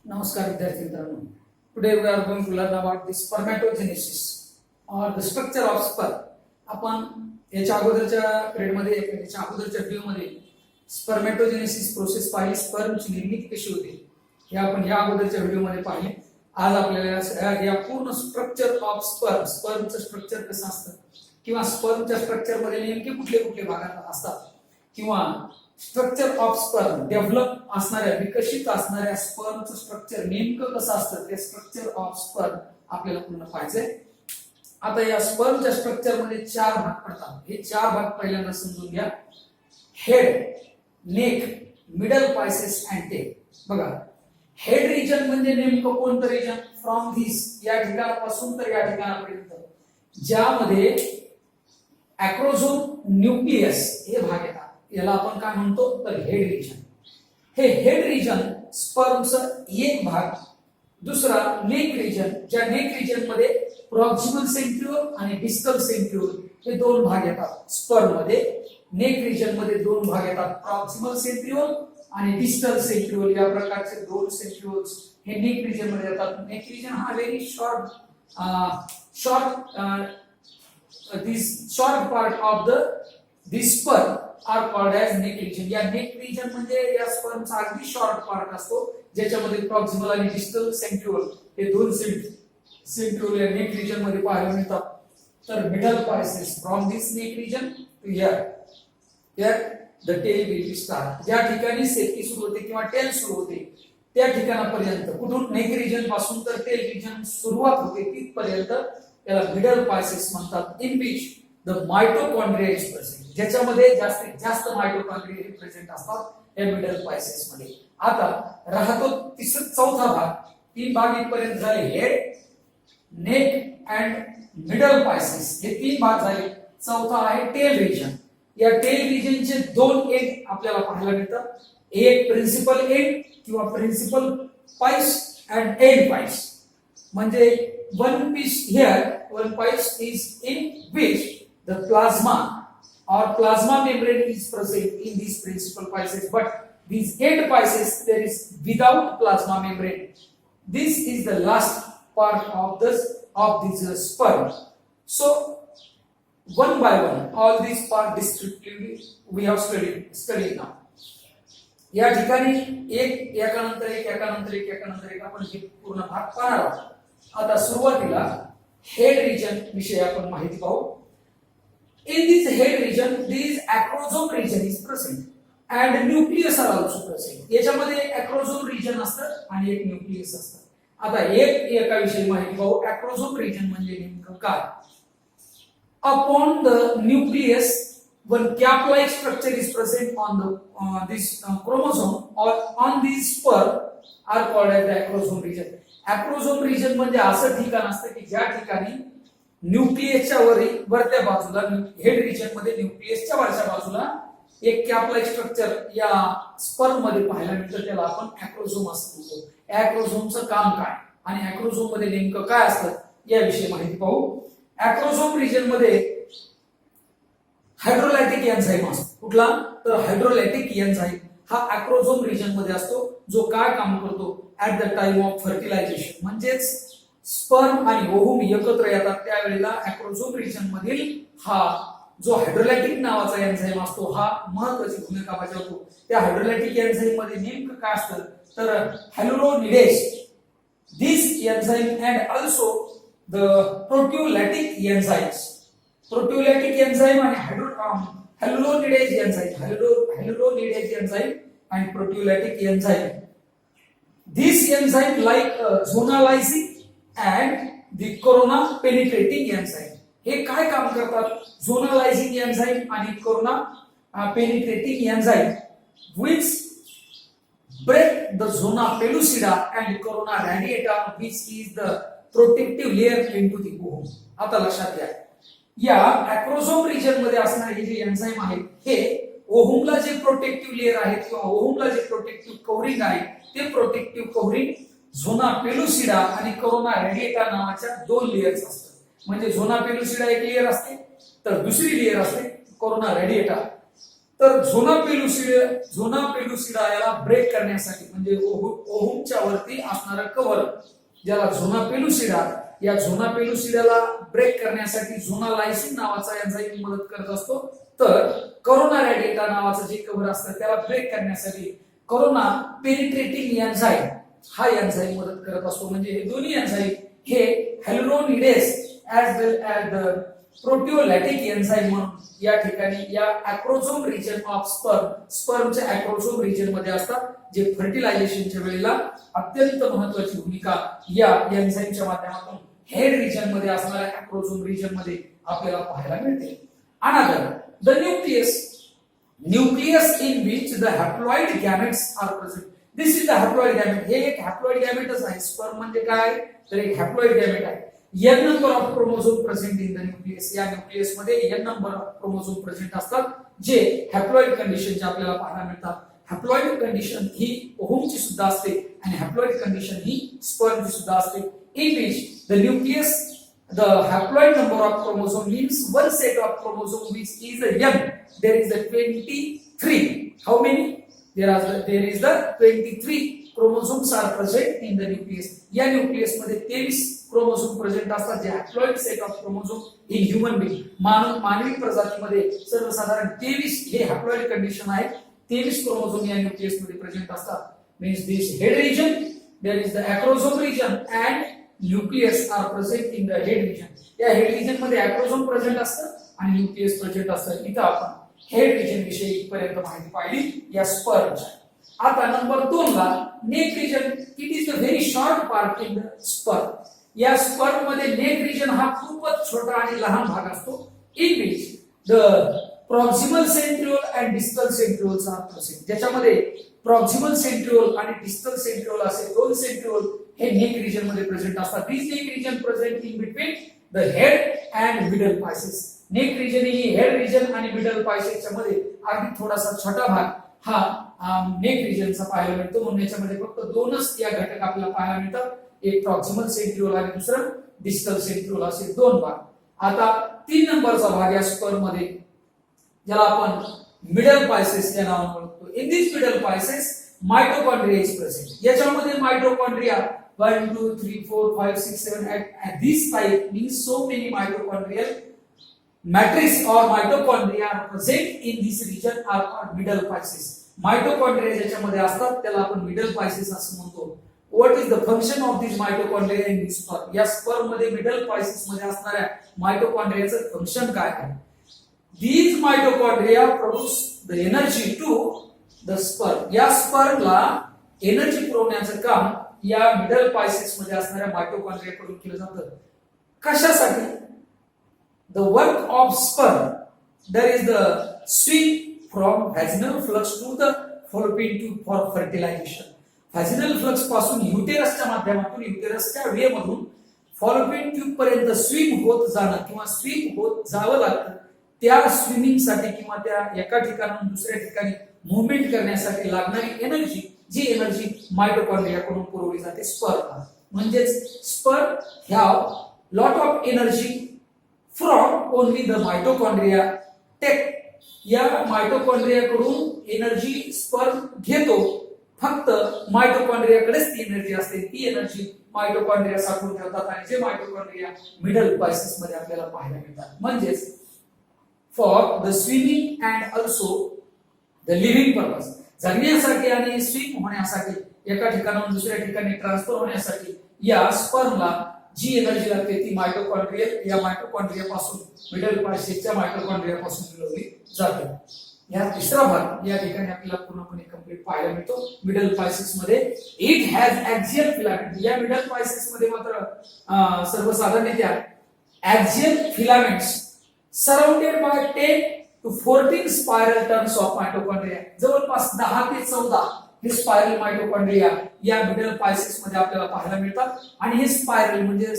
नमस्कार विद्यार्थी मित्रांनो. Today we are going to learn about the spermatogenesis और द स्ट्रक्चर ऑफ स्पर्म. आपण याच्या अगोदरच्या पिरियडमध्ये याच्या अगोदरच्या व्हिडिओमध्ये स्पर्मॅटोजेनेसिस प्रोसेस पाहिली, स्पर्मची निर्मिती कशी होते हे आपण या अगोदरच्या व्हिडिओमध्ये पाहिले. आज आपल्याला या पूर्ण स्ट्रक्चर ऑफ स्पर्मचं स्ट्रक्चर कसं असतं किंवा स्पर्मच्या स्ट्रक्चरमध्ये नेमके कुठले कुठले भाग असतात किंवा स्ट्रक्चर ऑफ स्पर्म डेव्हलप असणाऱ्या विकसित असणाऱ्या स्पर्मचं स्ट्रक्चर नेमकं कसं असतं ते स्ट्रक्चर ऑफ स्पर्म आपल्याला पूर्ण पाहायचंय. आता या स्पर्मच्या स्ट्रक्चर मध्ये चार भाग पडतात. हे चार भाग पहिल्यांदा समजून घ्या. Head, neck, middle pieces and tail. बघा, हेड रिजन म्हणजे नेमकं कोणतं रिजन? फ्रॉम धिस, या ठिकाणापासून तर या ठिकाणापर्यंत, ज्यामध्ये अॅक्रोझोम न्यूक्लियस हे भाग येतात. याला आपण काय म्हणतो तर हेड रिजन. हे हेड रिजन स्पर्मचं एक भाग. दुसरा नेक रिजन, ज्या नेक रिजन मध्ये प्रॉक्सिमल सेंट्रिओल आणि डिस्टल सेंट्रिओल हे दोन भाग येतात. स्पर्म मध्ये नेक रिजन मध्ये दोन भाग येतात, प्रॉक्सिमल सेंट्रिओल आणि डिस्टल सेंट्रिओल. या प्रकारचे दोन सेंट्रिओल्स हे नेक रिजन मध्ये येतात. नेक रिजन हा very short part of this sperm are called as neck region. या नेक रिजन म्हणजे या स्पर्मचा अगदी शॉर्ट पार्ट असतो, ज्याच्यामध्ये प्रॉक्सिमल आणि डिस्टल सेंट्रिओल हे दोन सेंट्रिओल या नेक रिजन मध्ये पाहायला मिळतात. तर middle pieces from this neck region to here the tail will be start. ज्या ठिकाणी सेप्टी सुरू होते किंवा टेल सुरू होते त्या ठिकाणापर्यंत, कुठून नेक रिजन पासून तर टेल रिजन सुरुवात होते तिथपर्यंत त्याला मिडल पायसेस म्हणतात. In which the mitochondria is present, ज्याच्यामध्ये जास्तीत जास्त मायटोकॉन्ड्रिया हे प्रेझेंट असतात या मिडल पायसेस मध्ये. आता राहतो चौथा भाग. तीन भाग इथपर्यंत झाले, head, neck and middle pieces हे तीन भाग झाले. चौथा आहे टेल रिजन. या टेल रिजनचे दोन एंड आपल्याला पाहायला मिळतात. एक प्रिन्सिपल एंड किंवा principal piece and end piece. म्हणजे one piece here, one piece is in which the plasma or plasma membrane is present in these principal pieces, but these end pieces there is without plasma membrane. This is the last part of this sperm. So one by one all these part descriptively we have studied now. या ठिकाणी एकानंतर एक आपण हे पूर्ण भाग पाहणार आहोत. आता सुरुवातीला हेड रिजन विषयी आपण माहिती पाहू. In this head region, this acrosome region is present and nucleus are also present. याच्यामध्ये acrosome region असतं आणि एक न्यूक्लियस असतं. आता एकाविषयी माहिती पाहू. acrosome region म्हणजे नेमकं काय? Upon the nucleus, one cap-like structure is present on this chromosome or on this sperm are called as the acrosome region. Acrosome region म्हणजे असं ठिकाण असतं की ज्या ठिकाणी न्यूक्लियसच्या वरच्या बाजूला, हेड रिजन मध्ये न्यूक्लियसच्या वरच्या बाजूला एक कॅप-लाइक स्ट्रक्चर या स्पर्म मध्ये पाहायला मिळतं. त्याला आपण अॅक्रोझोम असं म्हणतो. अॅक्रोझोमचं काम काय आणि अॅक्रोझोम मध्ये नेमकं काय असतं याविषयी माहिती पाहू. अॅक्रोझोम रिजन मध्ये हायड्रोलायटिक एन्झाईम असतो. कुठला तर हायड्रोलायटिक एन्झाईम हा अॅक्रोझोम रिजन मध्ये असतो, जो काय काम करतो at the time of fertilization. म्हणजेच स्पर्म आणि ओव्हम एकत्र येतात त्यावेळेला अॅक्रोझोम रिजन मधील हा जो हायड्रोलायटिक नावाचा एन्झाईम असतो हा महत्त्वाची भूमिका बजावतो. त्या हायड्रोलायटिक एन्झाईम मध्ये नेमकं काय असतं तर hyaluronidase, this enzyme and also the proteolytic enzymes. Proteolytic enzyme आणि hyaluronidase enzyme and proteolytic enzyme. This enzyme like zonalizing and the corona penetrating enzyme. हे काय काम करतात? zonalizing enzyme आणि corona penetrating enzyme which break the zona pellucida and corona radiata which is the protective layer into the ovum. आता लक्षात घ्या, या acrosome region मध्ये असणारे जे एन्झाईम आहेत हे ओव्हमला जे प्रोटेक्टिव्ह लेअर आहेत किंवा ओव्हमला जे प्रोटेक्टिव्ह कव्हरिंग आहे ते प्रोटेक्टिव्ह कव्हरिंग झोना पेलुसिडा आणि कोरोना रेडिएटा नावाच्या दोन लेयर्स असतात. म्हणजे झोना पेलुसिडा एक लेयर असते तर दुसरी लेयर असते कोरोना रेडिएटा. तर झोना पेलुसिडा याला ब्रेक करण्यासाठी म्हणजे ओहुमच्या वरती असणारं कव्हर ज्याला झोना पेलुसिडा, या झोना पेलुसिडाला ब्रेक करण्यासाठी झोना लायसिन नावाचा एन्झाईम मदत करत असतो. तर करोना रॅडिएटा नावाचं जे कव्हर असतं त्याला ब्रेक करण्यासाठी करोना पेनिट्रेटिंग एन्झाईम हा एन्झाईम मदत करत असतो. म्हणजे हे दोन्ही एन्झाईम हे hyaluronidase as well as the proteolytic enzyme म्हणून या ठिकाणी या अॅक्रोझोम रिजन ऑफ स्पर्मच्या अॅक्रोझोम रिजन मध्ये असतात, जे फर्टिलायझेशनच्या वेळेला अत्यंत महत्त्वाची भूमिका या एन्झाईमच्या माध्यमातून हेड रिजन मध्ये असणाऱ्या अॅक्रोझोम रिजन मध्ये आपल्याला पाहायला मिळते. Another the nucleus in which the haploid gametes are present. This is the haploid gamete. हे एक हॅप्लॉइड गॅमेटच आहे. स्पर्म म्हणजे काय तर एक हॅप्लॉइड गॅमेट आहे. n number of chromosome present in the nucleus. या न्यूक्लियस मध्ये n number of chromosome present असतात, जे हॅप्लॉइड कंडिशनचे आपल्याला पाहायला मिळतात. हॅप्लॉइड कंडिशन ही ओहुमची सुद्धा असते आणि हॅप्लॉइड कंडिशन ही स्पर्मची सुद्धा असते. In which the nucleus the haploid number of chromosome means one set of chromosome which is a m. There is the 23. How many? There is the 23 chromosomes are present in the nucleus. या nucleus मध्ये 23 chromosome present असतात, जे haploid set of chromosome in human being. मानवी प्रजातीमध्ये सर्वसाधारण 23 हे haploid condition आहे. 23 chromosome या न्यूक्लियस मध्ये प्रेझेंट असतात. Means this head region, there is the acrosome region and nucleus are present in the head region. या हेड रिजन मध्ये अॅक्रोझोम प्रेझेंट असतं आणि न्यूक्लियस प्रेझेंट असतं. इथं आपण हेड रिजन विषयी इथपर्यंत माहिती पाहिली या स्पर्मच्या. आता नंबर 2 ला neck region. It is the very short part in the sperm. या स्पर्म मध्ये नेक रिजन हा खूपच छोटा आणि लहान भाग असतो. In which the proximal centriole and distal centrioles are present. ज्याच्यामध्ये प्रॉक्सिमल सेंट्रिओल आणि डिस्टल सेंट्रिओल असे दोन सेंट्रिओल हे नेक रिजन मध्ये प्रेझेंट असतात. This neck region present in between the head and middle pieces. Neck region ही head region आणि middle पायसेसच्या मध्ये अगदी थोडासा छोटा भाग हा नेक रिजनचा पाहायला मिळतो. म्हणून याच्यामध्ये फक्त दोनच या घटक आपल्याला पाहायला मिळतात, एक प्रॉक्सिमल सेंट्रिओल आणि दुसरं डिस्टल सेंट्रिओल असे दोन भाग. आता 3 नंबरचा भाग या स्पर्म मध्ये ज्याला आपण मिडल पायसेस या नावाने ओळखतो. In this middle Pisces mitochondria is present. याच्यामध्ये mitochondria 1 2 3 4 5 6 7 8 this type means so many mitochondrial matrix or mitochondria are present in this region are called middle pieces. Mitochondria ज्याच्यामध्ये असतात त्याला आपण मिडल पायसेस असं म्हणतो. What is the function of this mitochondria in this sperm. या sperm मध्ये middle pieces मध्ये असणाऱ्या माइटोकॉन्ड्रियाचं फंक्शन काय आहे. These mitochondria produce the energy to the sperm. या स्पर्मला एनर्जी पुरवण्याचं काम या मिडल पायसेस मध्ये असणाऱ्या माइटोकॉन्ड्रिया कडून केलं जातं. कशासाठी. The work of sperm there is the swing from vaginal flux to the fallopian tube for fertilization. Vaginal flux पासून युटेरसच्या माध्यमातून युटेरसच्या वे मधून फॉलोपियन ट्यूब पर्यंत स्विम होत जाणं किंवा स्वीप होत जावं लागतं. त्या स्विमिंग साठी किंवा त्या एका ठिकाणाहून दुसऱ्या ठिकाणी मुवमेंट करण्यासाठी लागणारी एनर्जी, जी एनर्जी माइटोकॉन्ड्रिया कडून पुरवली जाते स्पर्म. म्हणजेच sperm have lot of energy from only the mitochondria take. या माइटोकॉन्ड्रिया कडून एनर्जी स्पर्म घेतो. फक्त माइटोकॉन्ड्रिया कडेच ती एनर्जी असते. ती एनर्जी माइटोकॉन्ड्रिया साठवून ठेवतात आणि जे माइटोकॉन्ड्रिया मिडल पायसेस मध्ये आपल्याला पाहायला मिळतात. म्हणजेच for the swimming and also the living purpose. जगण्यासाठी आणि स्विम होण्यासाठी, एका ठिकाणाहून दुसऱ्या ठिकाणी ट्रान्सफर होण्यासाठी या स्पर्मला जी एनर्जी लागते ती या माइटोकॉन्ड्रिया पासून, मिडल पायसेसच्या माइटोकॉन्ड्रिया पासून मिळवली जाते. या तिसरा भाग या ठिकाणी आपल्याला पूर्णपणे कंप्लीट पाहायला मिळतो. मिडल पायसेस मध्ये इट हॅज ऍक्सियल फिलामेंट. या मिडल पायसेस मध्ये मात्र सर्वसाधारणतः axial filaments surrounded by 10 to 14 spiral turns of mitochondria. जवळपास 10 ते 14 हे स्पायरल माइटोकॉन्ड्रिया या मिडल पायसेस मध्ये आपल्याला पाहायला मिळतात. आणि हे स्पायरल म्हणजे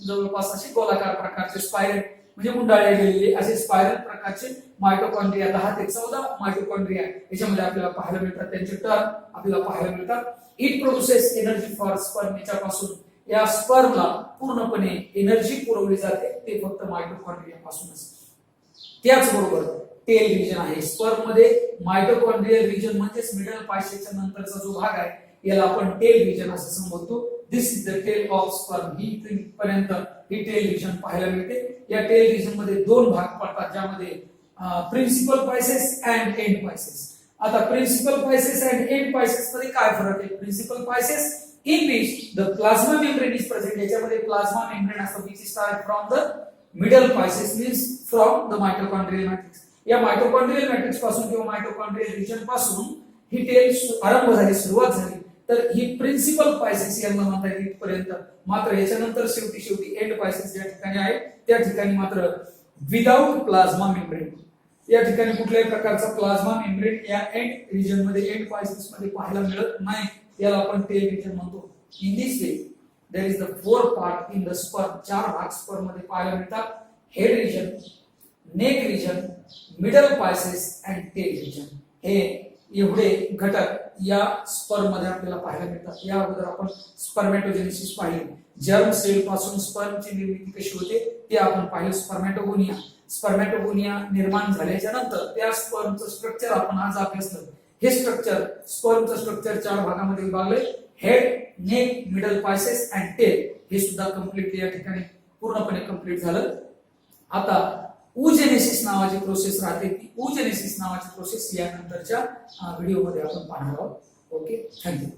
जवळपास असे गोलाकार प्रकारचे स्पायरल म्हणजे गुंडाळले गेलेले असे स्पायरल प्रकारचे माइटोकॉन्ड्रिया 10 ते 14 माइटोकॉन्ड्रिया याच्यामध्ये आपल्याला पाहायला मिळतात. त्यांचे टर्न आपल्याला पाहायला मिळतात. It produces energy for sperm. याच्यापासून या स्पर्मला पूर्णपणे एनर्जी पुरवली जाते, ते फक्त माइटोकॉन्ड्रिया पासूनच. त्याचबरोबर टेल रिजन आहे. स्पर्म मध्ये मायटोकॉन्ड्रियल रिजन म्हणजेच मिडल पायसेच्या नंतरचा जो भाग आहे याला आपण टेल रिजन असं संबोधतो. This is the tail of sperm. ही पर्यंत ही टेल रिजन पाहायला मिळते. या टेल रिजन मध्ये दोन भाग पडतात ज्यामध्ये principal pieces and end pieces. आता principal pieces and end pieces मध्ये काय फरक आहे? Principal pieces in which the plasma membrane is present. याच्यामध्ये प्लाझ्मा मेम्ब्रेन असतो which start from the middle pieces means from the mitochondrial matrix. या mitochondrial matrix पासून किंवा मायटोकॉन्ड्रियल रिजन पासून ही टेल आरंभ झाली, सुरुवात झाली. तर ही प्रिन्सिपल पायसेस यांना म्हणता येईल इथपर्यंत. मात्र याच्यानंतर शेवटी एंड पायसेस ज्या ठिकाणी आहे त्या ठिकाणी मात्र विदाउट प्लाझ्मा मेम्ब्रेन. या ठिकाणी कुठल्याही प्रकारचा प्लाझ्मा मेम्ब्रेन या एंड रिजन मध्ये एंड पायसेस मध्ये पाहायला मिळत नाही. याला आपण टेल रिजन म्हणतो. In this way there is the four part in the sperm. चार भाग स्पर्म मध्ये पाहायला मिळतात. Head region, neck region, middle pieces and tail region. हे एवढे घटक या स्पर्म मध्ये आपल्याला पाहायला मिळतात. या अगोदर आपण स्पर्मॅटोजेनेसिस पाहिले. जर्म सेल पासून स्पर्मची निर्मिती कशी होते ते आपण पाहिले. स्पर्मॅटोगोनिया निर्माण झाल्याच्या नंतर त्या स्पर्मचं स्ट्रक्चर आपण आज अभ्यासलं. हे स्ट्रक्चर स्पर्मचं स्ट्रक्चर चार भागामध्ये विभागले. Head, neck, middle pieces and tail. हे सुद्धा कम्प्लीटली या ठिकाणी पूर्णपणे कम्प्लीट झालं. आता oogenesis नावाची प्रोसेस राहते. ती oogenesis नावाची प्रोसेस या नंतरच्या व्हिडिओमध्ये आपण पाहणार आहोत. Okay, thank you.